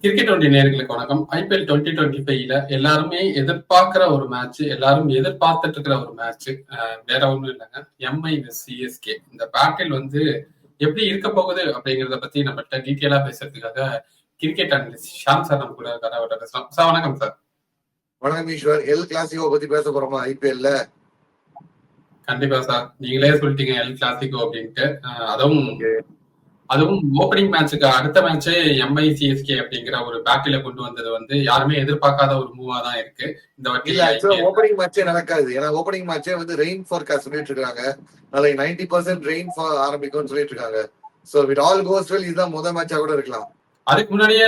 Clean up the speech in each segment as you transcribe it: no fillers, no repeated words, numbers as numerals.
Cricket ஒன்றிய நேயர்களுக்கு வணக்கம். ஐபிஎல் 2025ல எல்லாருமே எதிர்பார்க்கிற ஒரு மேட்ச், எல்லாரும் எதிர்பார்த்துட்டு இருக்கிற ஒரு மேட்ச் வேற ஒண்ணும் இல்லைங்க. எம்ஐ விஸ் சிஎஸ்கே. இந்த பேட்டில் வந்து எப்படி இருக்க போகுது அப்படிங்கிறத பத்தி நம்மகிட்ட டீட்டெயிலா பேசுறதுக்காக கிரிக்கெட் அனலிஸ்ட் ஷாம் சார் நம்ம கூட இருக்காரு. அவர்கிட்ட பேசலாம். சார் வணக்கம் சார். வணக்கம் ஈஸ்வர். எல் கிளாசிகோ பத்தி பேச போறோமா ஐபிஎல்ல? கண்டிப்பா சார். நீங்களே சொல்லிட்டீங்க எல் கிளாசிகோ அப்படின்ட்டு. அதுவும் ஓப்பனிங் மேட்சுக்கு அடுத்த மேட்சே எம்ஐ சிஎஸ்கே அப்படிங்கிற ஒரு பேட்டில கொண்டு வந்தது வந்து யாருமே எதிர்பார்க்காத ஒரு மூவா தான் இருக்கு. இந்த வாட்டி ஓப்பனிங் மேட்சே நடக்காது. ஏன்னா ஓப்பனிங் மேட்சே வந்து ரெயின் ஃபோர்காஸ்ட் சொல்லிட்டு இருக்காங்க. நாளைக்கு 90% ரெயின் ஆரம்பிக்கும்னு சொல்லிட்டு இருக்காங்க. So with all goes well இதுதான் முதல் மேட்சா கூட இருக்கலாம். அதுக்கு முன்னாடியே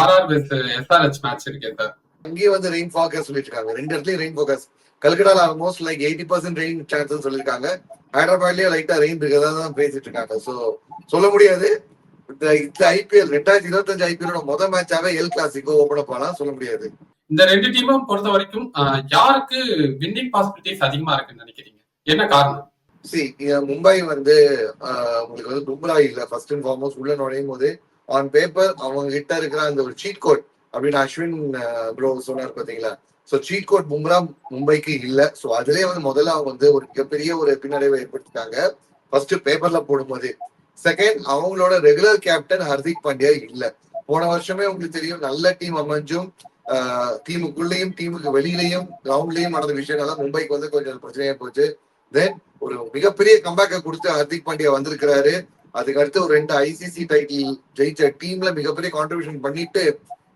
ஆர்ஆர் வித் எஸ்ஆர்எச் மேட்ச் இருக்கு சார். அங்கேயே வந்து ரெயின் ஃபோர்காஸ்ட் சொல்லிட்டு இருக்காங்க. ரெண்டு இடத்துலயும் ரெயின் ஃபோர்காஸ்ட். கல்கட்டால ஆல்மோஸ்ட் லைக் 80% ரெயின் சான்சஸ் சொல்லிருக்காங்க. ஹைதராபாத்லயே லைட்டா ரெயின் இருக்கிறதா தான் பேசிட்டு இருக்காங்க. சோ சொல்ல முடியாது. இந்த ஐபிஎல் 2025 ஐபிஎலோட முதல் மேட்சாவே எல் கிளாசிகோ ஓபன் பண்ணலாம் சொல்ல முடியாது. இந்த ரெண்டு டீமும் பொறுத்த வரைக்கும் யாருக்கு வின்னிங் பாசிபிலிட்டிஸ் அதிகமா இருக்குன்னு நினைக்கிறீங்க? என்ன காரணம்? மும்பை வந்து உங்களுக்கு வந்து பும்ரா இல்ல ஃபர்ஸ்ட் அண்ட் ஃபார்மோஸ்ட் உள்ள நுழையும் போது ஆன் பேப்பர் அவங்க கிட்ட இருக்கிற அந்த ஒரு சீட் கோட் அப்படின்னு அஸ்வின் ப்ரோ சொன்னார் பாத்தீங்களா. சோ சீட் கோட் பும்ரா மும்பைக்கு இல்ல. சோ அதுலயே வந்து முதல்ல அவங்க வந்து ஒரு மிகப்பெரிய ஒரு பின்னடைவை ஏற்படுத்திட்டாங்க ஃபர்ஸ்ட் பேப்பர்ல போடும்போது. செகண்ட், அவங்களோட ரெகுலர் கேப்டன் ஹர்திக் பாண்டியா இல்ல. போன வருஷமே உங்களுக்கு தெரியும் நல்ல டீம் அமைஞ்சும் டீமுக்குள்ளேயும் டீமுக்கு வெளியிலையும் கிரவுண்ட்லயும் நடந்த விஷயங்கள்லாம் மும்பைக்கு வந்து கொஞ்சம் பிரச்சனையா போச்சு. தென் ஒரு மிகப்பெரிய கம்பேக்கை கொடுத்து ஹர்திக் பாண்டியா வந்திருக்கிறாரு. அதுக்கு அடுத்து ஒரு 2 ஐசிசி டைட்டில் ஜெயிச்ச டீம்ல மிகப்பெரிய கான்ட்ரிபியூஷன் பண்ணிட்டு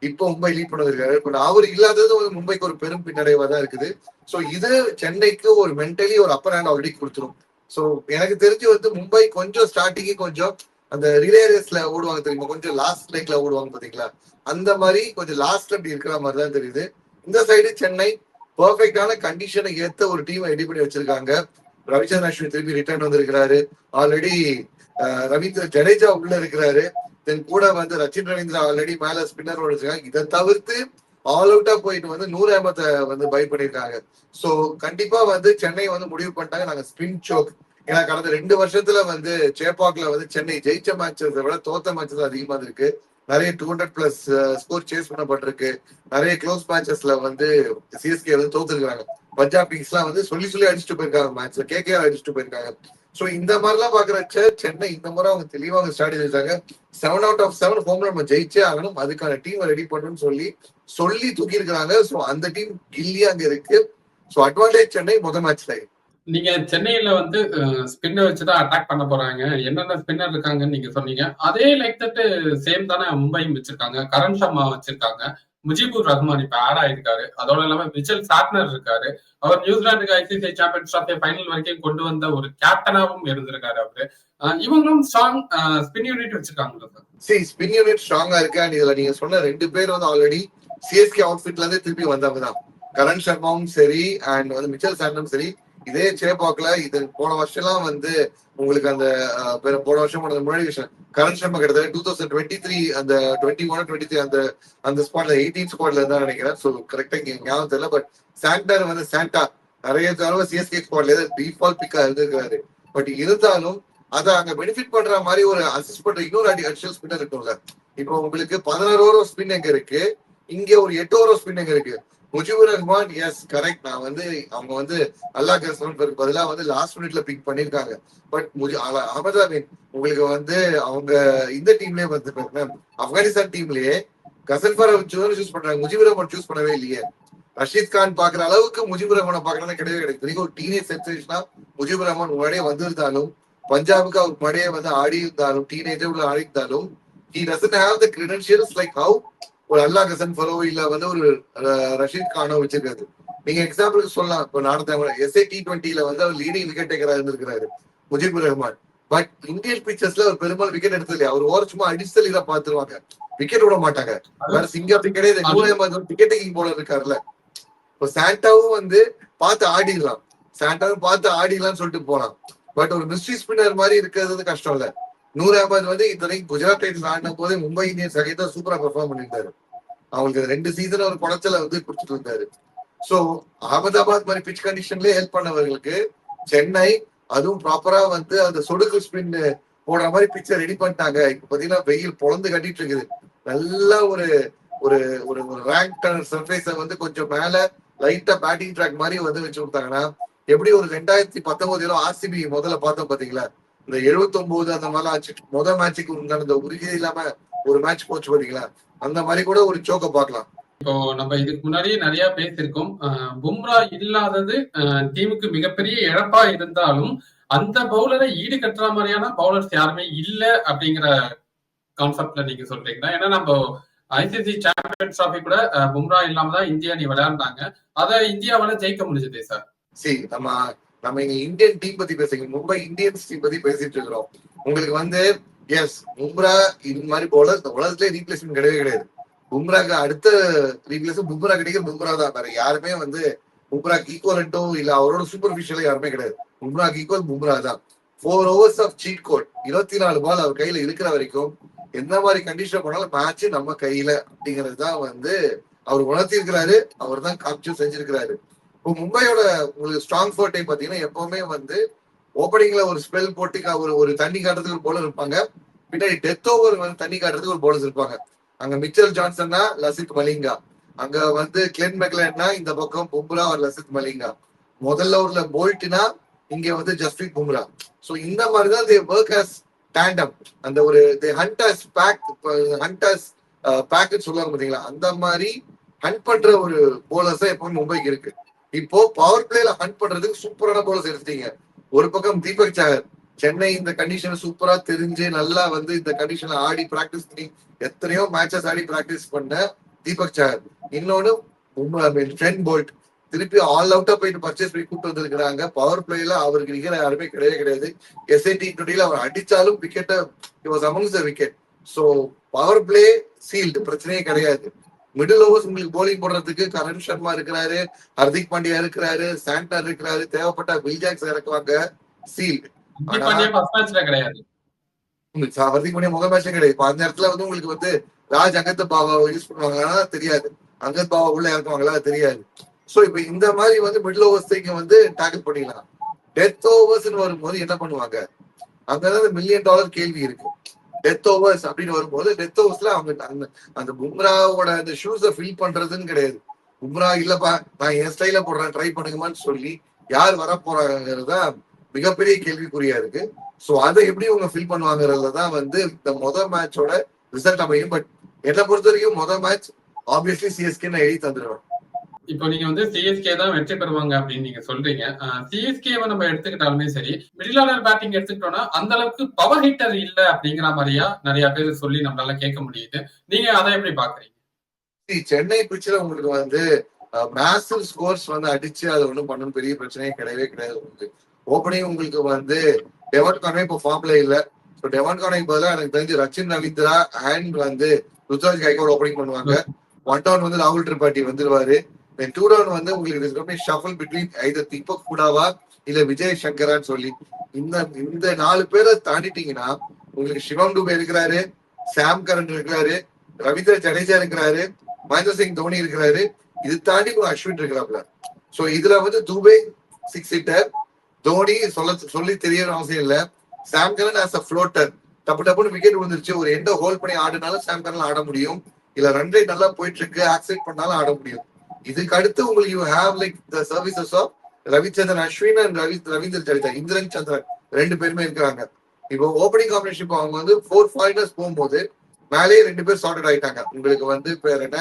இப்போ மும்பை லீட் பண்ணிருக்காரு. பட் அவர் இல்லாதது மும்பைக்கு ஒரு பெரும் பின்னடைவா தான் இருக்குது. சோ இது சென்னைக்கு ஒரு மென்டலி ஒரு அப்பர் ஹேண்ட் ஆல்ரெடி கொடுத்துரும். சோ எனக்கு தெரிஞ்சு வந்து மும்பை கொஞ்சம் ஸ்டார்டிங்கே கொஞ்சம் அந்த ரிலே ரேஸ்ல ஓடுவாங்க தெரியுமா, கொஞ்சம் லாஸ்ட் லைக்ல ஓடுவாங்க பாத்தீங்களா, அந்த மாதிரி கொஞ்சம் லாஸ்ட்ல அப்படி இருக்கிற மாதிரி தான் தெரியுது. இந்த சைடு சென்னை பெர்ஃபெக்டான கண்டிஷனை ஏத்த ஒரு டீமை ரெடி பண்ணி வச்சிருக்காங்க. ரவிச்சந்திரன் அஸ்வின் திருப்பி ரிட்டர்ன் வந்திருக்கிறாரு. ஆல்ரெடி ரவீந்திர ஜடேஜா உள்ள இருக்கிறாரு. தென் கூட வந்து ரச்சின் ரவீந்திரா ஆல்ரெடி மேல ஸ்பின்னர் ஓடிச்சிருக்காங்க. இதை தவிர்த்து ஆல் அவுட்டா போயிட்டு வந்து 100 அஹமத்தை வந்து பை பண்ணிருக்காங்க. சோ கண்டிப்பா வந்து சென்னை வந்து முடிவு பண்ணிட்டாங்க நாங்க ஸ்பின் சோக். ஏன்னா கடந்த 2 வருஷத்துல வந்து சேப்பாக்ல வந்து சென்னை ஜெயிச்ச மேட்சஸை விட தோத்த மேட்சஸ் அதிகமா இருக்கு. நிறைய 200+ ஸ்கோர் சேஸ் பண்ணப்பட்டிருக்கு. நிறைய க்ளோஸ் மேட்சஸ்ல வந்து சிஎஸ்கே வந்து தோத்துருக்காங்க. பஞ்சாப் கிங்ஸ் எல்லாம் வந்து சொல்லி அடிச்சுட்டு போயிருக்காங்க மேட்ச்ல, கேகேஆர் அடிச்சுட்டு போயிருக்காங்க. சோ இந்த மாதிரிலாம் பாக்குறச்ச சென்னை இந்த முறை அவங்க தெளிவா அவங்க ஸ்ட்ராட்டஜி வச்சாங்க. 7 out of 7 ஹோம்ல நம்ம ஜெயிச்சே ஆகணும், அதுக்கான டீமை ரெடி பண்ணணும்னு சொல்லி தூக்கி இருக்கிறாங்க. சோ அந்த டீம் கில்லியா அங்க இருக்கு. சோ அட்வான்டேஜ் சென்னை முதல் மேட்ச்ல. நீங்க சென்னையில வந்து ஸ்பின்னர் வச்சுதான் அட்டாக் பண்ண போறாங்க, என்னென்ன ஸ்பின்னர் இருக்காங்கன்னு நீங்க சொன்னீங்க. அதே லைக் தட் சேம் தானே மும்பையும் வச்சிருக்காங்க. கரண் சர்மா வச்சிருக்காங்க. முஜிபுர் ரஹ்மான் இப்ப ஆட் ஆயிருக்காரு. அதோட இல்லாம மிச்சல் சாட்னர் இருக்காரு. அவர் நியூசிலாந்துக்கு ஐசிசி சாம்பியன்ஸ் டிராஃபி ஃபைனல் வரைக்கும் கொண்டு வந்த ஒரு கேப்டனாவும் இருந்திருக்காரு அவரு. இவங்களும் ஸ்ட்ராங் ஸ்பின் யூனிட் வச்சிருக்காங்க. ஸ்பின் யூனிட் ஸ்ட்ராங்கா இருக்கு. அண்ட் இதுல நீங்க சொன்ன 2 பேர் வந்து ஆல்ரெடி சிஎஸ்கே அவுட்ஃபிட்ல இருந்து திருப்பி வந்தவங்க தான். கரண் சர்மாவும் சரி அண்ட் வந்து மிச்சல் சாட்னரும் சரி. இதே சேப்பாக்ல இது போன வருஷம் எல்லாம் வந்து உங்களுக்கு அந்த போன வருஷம் முன்னாடி விஷயம் கரண் சர்மா கிட்டத்தட்ட 2023 அந்த 21-23 அந்த ஸ்குவாட்ல 18 ஸ்குவாட்ல இருந்தா நினைக்கிறேன். சோ கரெக்டா ஞாபகம் தெரியல. பட் சாண்டா வந்து சாண்டா நிறைய தடவை சிஎஸ்கே ஸ்குவாட்ல டிஃபால்ட் பிக்கா இருந்திருக்காரு. பட் இருந்தாலும் அதை அங்க பெனிஃபிட் பண்ற மாதிரி ஒரு அசிஸ்ட் பண்ற இன்னொரு அடிஷனல் ஸ்பின்னர் இருக்கும்ல. இப்போ உங்களுக்கு 16 ஓவர் ஸ்பின் எங்க இருக்கு, இங்க ஒரு 8 ஓவர் ஸ்பின் எங்க இருக்கு. Mujibur Rahman yes correct. நான் வந்து அவங்க வந்து அல்லாஹ் கஸ்மனுக்கு பதிலா வந்து லாஸ்ட் மினிட்ல பிக் பண்ணிருக்காங்க. பட் அகமது அமீன் உங்களுக்கு வந்து அவங்க இந்த டீம்லயே வந்து ஆப்கானிஸ்தான் டீம்லயே கசன்ஃபர் சூஸ் பண்றாங்க, முஜிபுர் ரஹ்மான் சூஸ் பண்ணவே இல்லையே. ரஷீத் கான் பாக்குற அளவுக்கு முஜிபுர் ரஹ்மானை பாக்குறதா கிடையவே கிடையாது. ஒரு டீனேஜ் சென்சேஷனா முஜிபுர் ரஹ்மான் முன்னாடியே வந்திருந்தாலும், பஞ்சாபுக்கு அவர் முன்னாடியே வந்து ஆடி இருந்தாலும், டீனேஜர் உள்ள ஆடி இருந்தாலும், he doesn't have the credentials like how ஒரு அல்லாஹ் கசன்ஃபரோ இல்ல வந்து ஒரு ரஷீத் கானோ வச்சிருக்காரு. நீங்க எக்ஸாம்பிளுக்கு சொல்லலாம். இப்போ நடந்த SA T20ல வந்து அவர் லீடிங் விக்கெட் டேக்கரா இருந்திருக்கிறாரு முஜிபுர் ரஹ்மான். பட் இந்தியன் பிச்சர்ஸ்ல ஒரு பெரும்பாலும் விக்கெட் எடுத்தது இல்லையா. அவர் ஓவர் சும்மா அடிச்சல் இதை பாத்துருவாங்க, விக்கெட் விட மாட்டாங்க. வேற சிங்கப்பூர் கிடையாது. 100 விக்கெட் டேக்கிங் போல இருக்காருல்ல. இப்போ சாண்டாவும் வந்து பார்த்து ஆடிடலாம், சாண்டாவும் பார்த்து ஆடிடலாம்னு சொல்லிட்டு போலாம். பட் ஒரு மிஸ்ட்ரி ஸ்பின்னர் மாதிரி இருக்கிறது கஷ்டம் இல்ல. 100 அஹமத் வந்து இத்தனைக்கு குஜராத் டைட்டன்ஸ் ஆடின போது மும்பை இந்தியன்ஸ் அகைன் சூப்பரா பெர்ஃபார்ம் பண்ணியிருந்தாரு. அவங்களுக்கு 2 சீசன் ஒரு குடைச்சல வந்து கொடுத்துட்டு இருந்தாரு. சோ அகமதாபாத் மாதிரி பிச் கண்டிஷன்லயே ஹெல்ப் பண்ணவர்களுக்கு சென்னை அதுவும் ப்ராப்பரா வந்து அந்த சொடுக்கு ஸ்பின் போடுற மாதிரி பிச்சை ரெடி பண்ணிட்டாங்க. இப்ப பாத்தீங்கன்னா வெயில் பொழந்து கட்டிட்டு இருக்குது. நல்ல ஒரு ஒரு ஒரு ரேங்க் சர்ஃபேஸ வந்து கொஞ்சம் மேல லைட்டா பேட்டிங் ட்ராக் மாதிரி வந்து வச்சு கொடுத்தாங்கன்னா எப்படி ஒரு 2019 ஆர்சிபி முதல்ல பார்த்தோம் பாத்தீங்களா, இந்த 79 அந்த மாதிரிலாம் ஆச்சு. முதல் மேட்சுக்கு நடந்த உறுதி இல்லாம ஒரு மேட்ச் போச்சு பாத்தீங்களா, அந்த மாதிரி கூட ஒரு சோக்க பார்க்கலாம். இப்போ நம்ம இதுக்கு முன்னாடியே நிறைய பேசியிருக்கோம். பும்ரா இல்லாதது டீமுக்கு மிகப்பெரிய இழப்பா இருந்தாலும் அந்த பவுலரை ஈடு கட்டுற மாதிரியான பவுலர்ஸ் யாருமே இல்ல அப்படிங்கிற கான்செப்ட்ல நீங்க சொல்றீங்களா? ஏன்னா நம்ம ஐசிசி சாம்பியன்ஸ் டிராஃபி கூட பும்ரா இல்லாம தான் இந்தியா நீ விளையாண்டாங்க. அதை இந்தியாவால ஜெயிக்க முடிஞ்சதே சார். சரி, நம்ம இங்க இந்தியன் டீம் பத்தி பேசுறீங்க, மும்பை இந்தியன்ஸ் டீம் பத்தி பேசிட்டு இருக்கிறோம். உங்களுக்கு வந்து எஸ் பும்ரா இது மாதிரி பவுலர் இந்த உலகத்திலே ரீப்ளேஸ்மெண்ட் கிடையவே கிடையாது. பும்ராக்கு அடுத்த ரீப்ளேஸ் பும்ரா கிடைக்கிற பும்ரா தான். வேற யாருமே வந்து பும்ராக்கு ஈக்குவலண்டோ இல்ல அவரோட சூப்பர்ஃபிஷியலோ யாருமே கிடையாது. பும்ராக்கு ஈக்குவல் பும்ரா தான். 4 overs ஆஃப் சீட் கோட், 24 பால் அவர் கையில இருக்கிற வரைக்கும் எந்த மாதிரி கண்டிஷன் போனாலும் மேட்ச் நம்ம கையில அப்படிங்கிறது தான் வந்து அவர் உணர்த்தி இருக்கிறாரு. அவர் தான் காப்சர் செஞ்சிருக்கிறாரு. இப்போ மும்பையோட உங்களுக்கு ஸ்ட்ராங் ஃபோர்ட்டை பாத்தீங்கன்னா எப்பவுமே வந்து ஓப்பனிங்ல ஒரு ஸ்பெல் போட்டு ஒரு தண்ணி காட்டுறதுக்கு ஒரு பவுலர் இருப்பாங்க, பின்னாடி டெத் ஓவர் வந்து தண்ணி காட்டுறதுக்கு ஒரு பவுலர்ஸ் இருப்பாங்க. அங்க மிச்சல் ஜான்சன்னா லசித் மலிங்கா, அங்க வந்து கிளென் மெக்லன்னா இந்த பக்கம் பும்ரா ஒரு லசித் மலிங்கா, முதல்ல ஊர்ல போல்ட்னா இங்க வந்து ஜஸ்பிரீத் பும்ரா. சோ இந்த மாதிரிதான் தே வொர்க் அஸ் டேண்டம். அந்த ஒரு தே ஹண்ட் அஸ் பேக் சொல்லுவாங்க பாத்தீங்களா, அந்த மாதிரி ஹண்ட் பண்ற ஒரு போலர்ஸ் தான் எப்பவுமே மும்பைக்கு இருக்கு. இப்போ பவர் பிளேல ஹண்ட் பண்றதுக்கு சூப்பரான போலர்ஸ் எடுத்தீங்க. ஒரு பக்கம் தீபக் சாகர், சென்னை இந்த கண்டிஷன் சூப்பரா தெரிஞ்சு நல்லா வந்து இந்த கண்டிஷன்ல ஆடி பிராக்டிஸ் பண்ணி எத்தனையோ மேட்சஸ் ஆடி பிராக்டிஸ் பண்ண தீபக் சாகர். இன்னொன்னு ட்ரெண்ட் போல்ட் திருப்பி ஆல் அவுட்டா போயிட்டு பர்ச்சேஸ் பண்ணி கூப்பிட்டு வந்திருக்கிறாங்க. பவர் பிளேல அவருக்கு நிக்கிற யாருமே கிடையவே கிடையாது. எஸ்ஐடி டுவெண்டில அவர் அடிச்சாலும் விக்கெட்டை amongst wicket. So power play sealed, பிரச்சனையே கிடையாது. மிடில் ஓவர்ஸ் உங்களுக்கு போலிங் போடுறதுக்கு கரண் சர்மா இருக்கிறாரு, ஹர்திக் பாண்டியா இருக்கிறாரு, சாண்டர் இருக்கிறாரு, தேவைப்பட்ட வில்ஜாக்ஸ் இறக்குவாங்க, சீல்டு. கிடையாது ஹர்திக் பாண்டியா முதல் மேட்சே கிடையாது. இப்போ அந்த இடத்துல வந்து உங்களுக்கு வந்து ராஜ் அங்கத் பாபாவை யூஸ் பண்ணுவாங்கன்னா தெரியாது, அங்கத் பாபா உள்ள இறக்குவாங்களா தெரியாது. சோ இப்ப இந்த மாதிரி வந்து மிடில் ஓவர்ஸ் வந்து டேக்கிள் பண்ணிடலாம். டெத் ஓவர்ஸ் வரும்போது என்ன பண்ணுவாங்க, அங்கதான் $1,000,000 கேள்வி இருக்கு. டெத் ஓவர்ஸ் அப்படின்னு வரும்போது டெத் ஓவர்ஸ்ல அவங்க அந்த பும்ராவோட அந்த ஷூஸை ஃபில் பண்றதுன்னு கிடையாது. பும்ரா இல்லப்பா நான் என் ஸ்டைல போடுறேன் ட்ரை பண்ணுங்கன்னு சொல்லி யார் வர போறாங்கிறதா மிகப்பெரிய கேள்விக்குறியா இருக்கு. சோ அதை எப்படி அவங்க ஃபில் பண்ணுவாங்கிறதுதான் வந்து இந்த முதல் மேட்சோட ரிசல்ட் அமையும். பட் என்னை பொறுத்த வரைக்கும் முதல் மேட்ச் ஆப்வியஸ்லி சிஎஸ்கே நான் எழுதி தந்துடுவேன். இப்போ நீங்க வந்து சிஎஸ்கே தான் வெற்றி பெறுவாங்க அப்படின்னு நீங்க சொல்றீங்க. சிஎஸ்கேவை நம்ம எடுத்துக்கிட்டாலுமே சரி, மிடில் ஆர்டர் பேட்டிங் எடுத்துக்கிட்டோம்னா அந்த அளவுக்கு பவர் ஹிட்டர் இல்ல அப்படிங்கிற மாதிரியா நிறைய பேர் சொல்லி நம்மளால கேட்க முடியுது. நீங்க அதை எப்படி பாக்குறீங்க? சென்னை பிச்சில் உங்களுக்கு வந்து மேசிவ் ஸ்கோர்ஸ் வந்து அடிச்சு அதை ஒன்றும் பண்ணணும் பெரிய பிரச்சனையே கிடையவே கிடையாது. உங்களுக்கு ஓப்பனிங் உங்களுக்கு வந்து டெவன் கான்வே இப்போ ஃபார்ம்ல இல்ல. ஸோ டெவன் கான்வேக்கு பதிலாக எனக்கு தெரிஞ்சு ரச்சின் ரவீந்திரா அண்ட் வந்து ருத்ராஜ் கைகோட் ஓப்பனிங் பண்ணுவாங்க. 1 down வந்து ராகுல் திரிபாட்டி வந்துருவாரு. 2 down வந்து உங்களுக்கு ஷஃபிள் பிட்வீன் ஐதர் தீபக் புடாவா இல்ல விஜய் சங்கரான்னு சொல்லி இந்த 4 பேரை தாண்டிட்டீங்கன்னா உங்களுக்கு சிவம் டுபே இருக்கிறாரு, சாம் கரன் இருக்கிறாரு, ரவீந்திர ஜடேஜா இருக்கிறாரு, மகேந்திர சிங் தோனி இருக்கிறாரு, இது தாண்டி ஒரு அஸ்வின் இருக்கிறாப்ல. சோ இதுல வந்து துபே 6 ஹிட்டர், தோனி சொல்லி தெரியணும் அவசியம் இல்ல. சாம் கரன் ஆஸ் அ ஃப்ளோட்டர் டப்பு டப்புன்னு விக்கெட் விழுந்துருச்சு, ஒரு எண்ட ஹோல்ட் பண்ணி ஆடினாலும் சாம் கரன் ஆட முடியும், இல்ல ரன் ரேட் நல்லா போயிட்டு இருக்கு ஆக்செப்ட் பண்ணாலும் ஆட முடியும். இதுக்கு அடுத்து உங்களுக்கு you have like the services of Ravichandran Ashwin and Ravindra Jadeja, Indran Chandran 2 பேருமே இருக்கிறாங்க. இப்போ ஓப்பனிங் காம்பினேஷன் அவங்க வந்து 4 foreigners போகும்போது மேலே 2 பேர் சார்டட் ஆயிட்டாங்க. உங்களுக்கு வந்து பேர் என்ன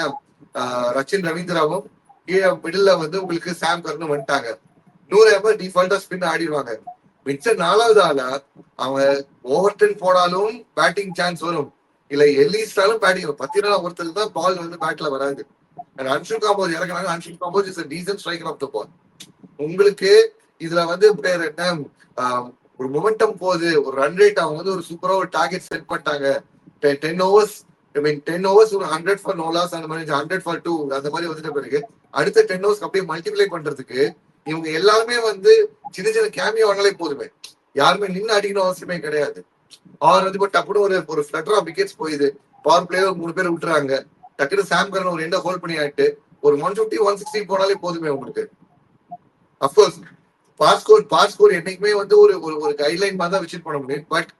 ரச்சின் ரவீந்திராவும் கீழே மிடில் வந்து உங்களுக்கு சாம் கரனும் வந்துட்டாங்க. 100 டிஃபால்ட்டா ஸ்பின் ஆடிடுவாங்க. மிச்ச 4வது ஆளா அவங்க ஓவர் 10 போனாலும் பேட்டிங் சான்ஸ் வரும், இல்ல எல்லிஸ்டாலும் பேட்டிங் வரும். 10 நாள் ஒருத்தருக்கு தான் பால் வந்து பேட்ல வராது. அன்ஷுல் காம்போஸ் இறக்குறாங்க. Anshul Kamboj is a decent striker of the ball. உங்களுக்கு இதுல வந்து பேர் என்ன ஒரு மொமெண்டம் போகுது, ஒரு ரன் ரேட் அவங்க வந்து ஒரு சூப்பரா ஒரு டார்கெட் செட் பண்ணிட்டாங்க. 10 overs 10 overs ஒரு 100 for no loss அந்த மாதிரி 100 for 2 அந்த மாதிரி வந்துட்ட பிறகு அடுத்த 10 overs அப்படியே மல்டிப்ளை பண்றதுக்கு இவங்க எல்லாருமே வந்து சின்ன சின்ன கேமியோ ஆனாலே போதுமே, யாருமே நின்று அடிக்கணும் அவசியமே கிடையாது. அவர் வந்து இப்போ டப்புனு ஒரு ஃபிளட்டர் ஆஃப் விக்கெட்ஸ் போயிடுது, பவர் பிளேயர் 3 பேர் விட்டுறாங்க, டக்குனு சாம் கரன் ஒரு எண்ட ஹோல்ட் பண்ணி ஆயிட்டு ஒரு 150 160 போனாலே போதுமே உங்களுக்கு. அப்கோர்ஸ் பாஸ் ஸ்கோர் என்னைக்குமே வந்து ஒரு கைட்லைன் மாதிரி தான் விசிட் பண்ண முடியும். But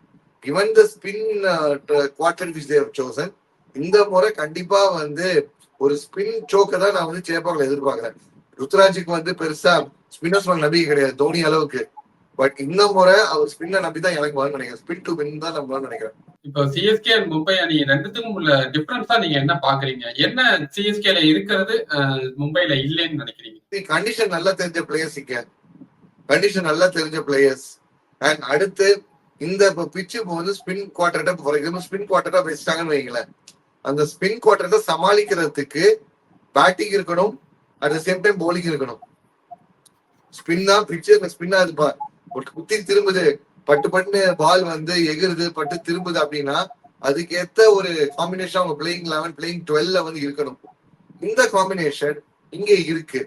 given the spin quadrant which they have chosen, இந்த முறை கண்டிப்பா வந்து ஒரு ஸ்பின் சோக்கை தான் நான் வந்து சேப்பாக்ல எதிர்பார்க்கிறேன். ருத்ராஜுக்கு வந்து பெருசா ஸ்பின்னர்ஸ் மேல நம்பிக்கை கிடையாது தோனி அளவுக்கு. பட் இந்த முறை அவர் ஸ்பின்னை நம்பி தான் எனக்கு வரும்னு நினைக்கிறேன். ஸ்பின் டு வின் தான் நம்ம நினைக்கிறேன். இப்போ சிஎஸ்கே அண்ட் மும்பை அணி ரெண்டுத்துக்கும் உள்ள டிஃபரன்ஸா நீங்க என்ன பாக்குறீங்க? என்ன சிஎஸ்கேல இருக்கிறது மும்பைல இல்லைன்னு நினைக்கிறீங்க? கண்டிஷன் நல்லா தெரிஞ்ச பிளேயர்ஸ் இங்க, கண்டிஷன் நல்லா தெரிஞ்ச பிளேயர்ஸ். அண்ட் அடுத்து இந்த பிச்சு இப்போ வந்து ஸ்பின் குவார்டர்ட்ட ஃபார் எக்ஸாம்பிள் ஸ்பின் குவார்டர்ட்டா வச்சுட்டாங்கன்னு வைங்களேன், அந்த ஸ்பின் குவார்டர்ட்ட சமாளிக்கிறதுக்கு பேட்டிங் இருக்கணும், at the same time bowling இருக்கணும். ஸ்பின்னா பிச்சு ஸ்பின்னா இருப்பா ஒரு குத்தி திரும்புது, பட்டு பட்டு பால் வந்து எகிருது, பட்டு திரும்புது அப்படின்னா அதுக்கேத்த ஒரு காம்பினேஷன் அவங்க பிளேயிங் 11 பிளேயிங் 12 வந்து இருக்கணும். இந்த காம்பினேஷன் இங்க இருக்கு.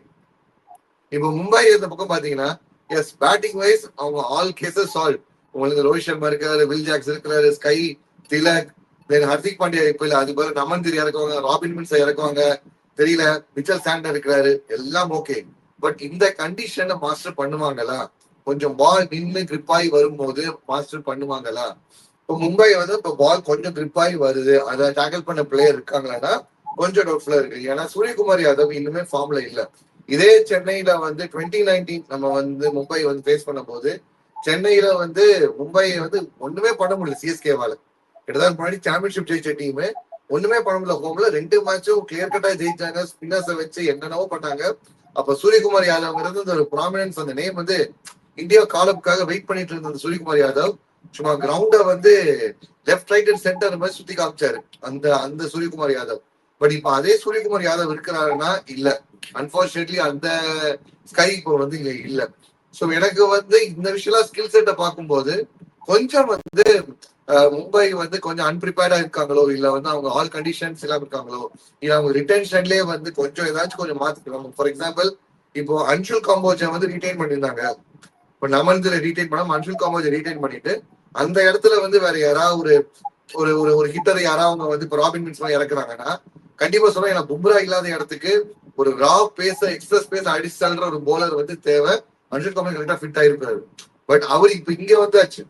இப்போ மும்பை இந்த பக்கம் பாத்தீங்கன்னா எஸ் பேட்டிங் வைஸ் அவங்க ஆல் கேசஸ் சால்வ். உங்களுக்கு ரோஹித் சர்மா இருக்காரு, வில் ஜாக்ஸ் இருக்கிறாரு, ஸ்கை, திலக், தென் ஹர்திக் பாண்டியா இப்ப இல்ல, அது பிறகு நமன் திரி இறக்குவாங்க, ராபின் மின்ஸ் இறக்குவாங்க, தெரியல மிச்சல் சாண்டர் இருக்கிறாரு, எல்லாம் ஓகே. பட் இந்த கண்டிஷனை மாஸ்டர் பண்ணுவாங்களா? கொஞ்சம் பால் நின்று கிரிப் ஆகி வரும்போது மாஸ்டர் பண்ணுவாங்களா? இப்போ மும்பை வந்து இப்போ பால் கொஞ்சம் கிரிப் ஆகி வருது, அதை டேக்கிள் பண்ண பிளேயர் இருக்காங்களான்னா கொஞ்சம் டவுட்ஃபுல்லா இருக்கு. ஏன்னா சூரியகுமார் யாதவ் இன்னுமே ஃபார்ம்ல இல்ல. இதே சென்னையில வந்து 2019 நம்ம வந்து மும்பை வந்து ஃபேஸ் பண்ண போது சென்னையில வந்து மும்பை வந்து ஒண்ணுமே பண்ண முடியல சிஎஸ்கேவால. கிட்டத்தட்ட முன்னாடி சாம்பியன்ஷிப் ஜெயிச்ச டீம் ஒண்ணுமே பண்ண முடியல. ஹோம்ல 2 மேட்சும் கிளியர் கட்டா ஜெயிச்சாங்க, ஸ்பின்னர்ஸை வச்சு என்னென்னவோ பண்ணாங்க. அப்ப சூரியகுமார் யாதவ்ங்கிறது அந்த ஒரு ப்ராமினன்ஸ், அந்த நேம் வந்து இந்தியா காலப்புக்காக வெயிட் பண்ணிட்டு இருந்த சூரியகுமார் யாதவ் சும்மா கிரவுண்ட வந்து லெஃப்ட் ரைட் அண்ட் சென்டர் மாதிரி சுத்தி காமிச்சாரு அந்த அந்த சூரியகுமார் யாதவ். பட் இப்ப அதே சூரியகுமார் யாதவ் இருக்கிறாருன்னா இல்ல, அன்பார்ச்சுனேட்லி அந்த ஸ்கை இப்போ வந்து இங்க இல்ல. சோ எனக்கு வந்து இந்த விஷயம் ஸ்கில் செட்டை பார்க்கும்போது கொஞ்சம் வந்து மும்பை வந்து கொஞ்சம் அன்பிரிப்பேர்டா இருக்காங்களோ, இல்ல வந்து அவங்க ஆல் கண்டிஷன்ஸ் எல்லாம் இருக்காங்களோ, இல்ல அவங்க ரிட்டென்ஷன்லயே வந்து கொஞ்சம் ஏதாச்சும் கொஞ்சம் மாத்திக்கலாம். ஃபார் எக்ஸாம்பிள் இப்போ அன்ஷுல் காம்போஜை வந்து ரீடைன் பண்ணியிருந்தாங்க, இப்போ நமன்ல ரீடைன் பண்ணாம அன்ஷுல் காம்போஜை ரீடைன் பண்ணிட்டு அந்த இடத்துல வந்து வேற யாராவது ஒரு ஒரு ஒரு ஒரு ஹிட்டர் யாராவது அவங்க வந்து இப்போ ராபின் மின்ஸ் இறக்குறாங்கன்னா கண்டிப்பா சொல்ல, ஏன்னா பும்ரா இல்லாத இடத்துக்கு ஒரு ரா பேஸ எக்ஸ்பிரஸ் பேஸ் அடிச்சு ஒரு போலர் வந்து தேவை. அன்ஷுல் காம்போஜ் கரெக்டா ஃபிட் ஆயிருப்பாரு. பட் அவர் இப்ப இங்க வந்தாச்சு,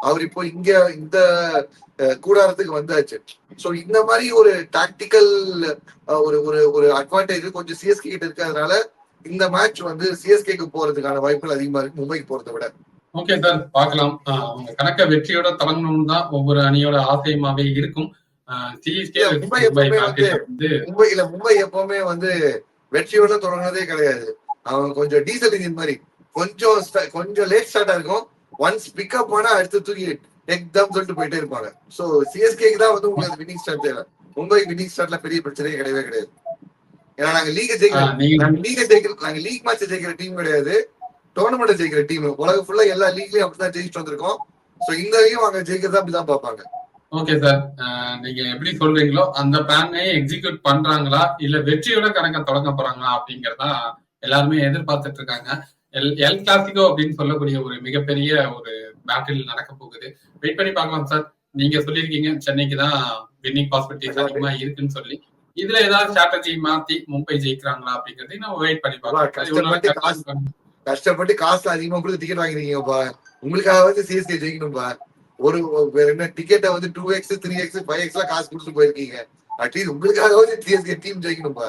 அவர் இப்போ இங்க இந்த கூடாரத்துக்கு வந்தாச்சு. சோ இந்த மாதிரி ஒரு டாக்டிக்கல் ஒரு ஒரு ஒரு அட்வான்டேஜ் கொஞ்சம் சிஎஸ்கே கிட்ட இருக்கிறதுனால இந்த மேட்ச் வந்து சிஎஸ்கேக்கு போறதுக்கான வாய்ப்புகள் அதிகமா இருக்கு மும்பைக்கு போறதை விட. ஓகே சார், பார்க்கலாம். அவங்க கணக்க வெற்றியோட தொடங்கணும் தான் ஒவ்வொரு அணியோட ஆசையமாவே இருக்கும். மும்பை எப்பவுமே வந்து வெற்றியோட தொடங்கினதே கிடையாது. அவங்க கொஞ்சம் டீசல் இன்ஜின் மாதிரி கொஞ்சம் லேட் ஸ்டார்டா இருக்கும். ஒன்ஸ் பிக்கப் பண்ணா அடுத்து தூக்கி எக்ஸாம் சொல்லிட்டு போயிட்டே இருப்பாங்க. சோ சிஎஸ்கேக்கு தான் வந்து உங்களுக்கு வின்னிங் ஸ்டார்ட் தேவை. மும்பை வின்னிங் ஸ்டார்ட்ல பெரிய பிரச்சனையே கிடையவே கிடையாது. ஏன்னா நாங்க லீக் மேட்ச் ஜெயிக்கிற டீம் கிடையாது, டோர்னமெண்ட் ஜெயிக்கிற டீம். உலக ஃபுல்லா எல்லா லீக்லயும் அப்படிதான் ஜெயிச்சுட்டு வந்திருக்கோம். சோ இந்த வரையும் அவங்க ஜெயிக்கிறதா அப்படிதான் பார்ப்பாங்க. ஓகே சார், நீங்க எப்படி சொல்றீங்களோ அந்த பிளானே எக்ஸிக்யூட் பண்றாங்களா இல்ல வெற்றியோட கணக்க தொடங்க போறாங்களா அப்படிங்கறதா எல்லாருமே எதிர்பார்த்துட்டு இருக்காங்க. எல் கிளாசிக்கோ அப்படின்னு சொல்லக்கூடிய ஒரு மிகப்பெரிய ஒரு பேட்டில் நடக்க போகுது. வெயிட் பண்ணி பார்க்கலாம் சார். நீங்க சொல்லியிருக்கீங்க சென்னைக்கு தான் வின்னிங் பாசிபிலிட்டிஸ் அதிகமா இருக்குன்னு சொல்லி. இதுல ஏதாவது ஸ்ட்ராட்டஜி மாத்தி மும்பை ஜெயிக்கிறாங்களா அப்படிங்கறதையும் நம்ம வெயிட் பண்ணி பார்க்கலாம். கஷ்டப்பட்டு காசு அதிகமா கொடுத்து டிக்கெட் வாங்கிருக்கீங்கப்பா, உங்களுக்காக வந்து சிஎஸ்கே ஜெயிக்கணும்பா. ஒரு என்ன டிக்கெட்டை வந்து 2x 3x 5x காசு கொடுத்து போயிருக்கீங்க, அட்லீஸ்ட் உங்களுக்காக வந்து சிஎஸ்கே டீம் ஜெயிக்கணும்பா.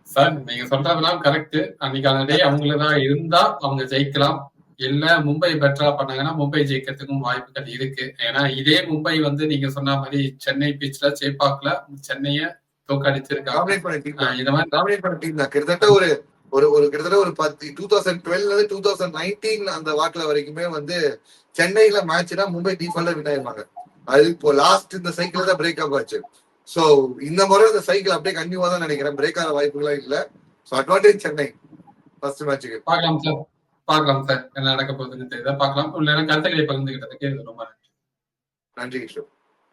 சார் நீங்க சொல்றதெல்லாம் கரெக்ட். அன்னைக்கான டே அவங்களதான் இருந்தா அவங்க ஜெயிக்கலாம். இல்ல மும்பை பெட்டரா பண்ணாங்கன்னா மும்பை ஜெயிக்கிறதுக்கும் வாய்ப்புகள் இருக்கு. ஏன்னா இதே மும்பை வந்து நீங்க சொன்ன மாதிரி சென்னை பிச்ல சேப்பாக்ல சென்னைய தோக்கடிச்சிருக்காங்க. இந்த மாதிரி டாமினேட் பண்ண டீம் தான். கிட்டத்தட்ட ஒரு ஒரு கிட்டத்தட்ட ஒரு 2012 2019 அந்த வாக்குல வரைக்குமே வந்து சென்னையில மேட்ச்னா மும்பை டிஃபால்ட்டா வின் ஆயிருப்பாங்க. அது இப்போ லாஸ்ட் இந்த சைக்கிள் தான் பிரேக் அப் ஆச்சு. சோ இந்த முறை இந்த சைக்கிள் அப்படியே கண்டிப்பா தான் நினைக்கிறேன், பிரேக் ஆகிற வாய்ப்புகளும் இல்ல. சோ அட்வான்டேஜ் சென்னை ஃபர்ஸ்ட் மேட்சுக்கு. பார்க்கலாம் சார், பார்க்கலாம் சார் என்ன நடக்க போகுதுன்னு தெரியுதா பார்க்கலாம். உள்ள கருத்துக்களை பகிர்ந்துகிட்டதுக்கு ரொம்ப நன்றி. நன்றி கிஷோர்.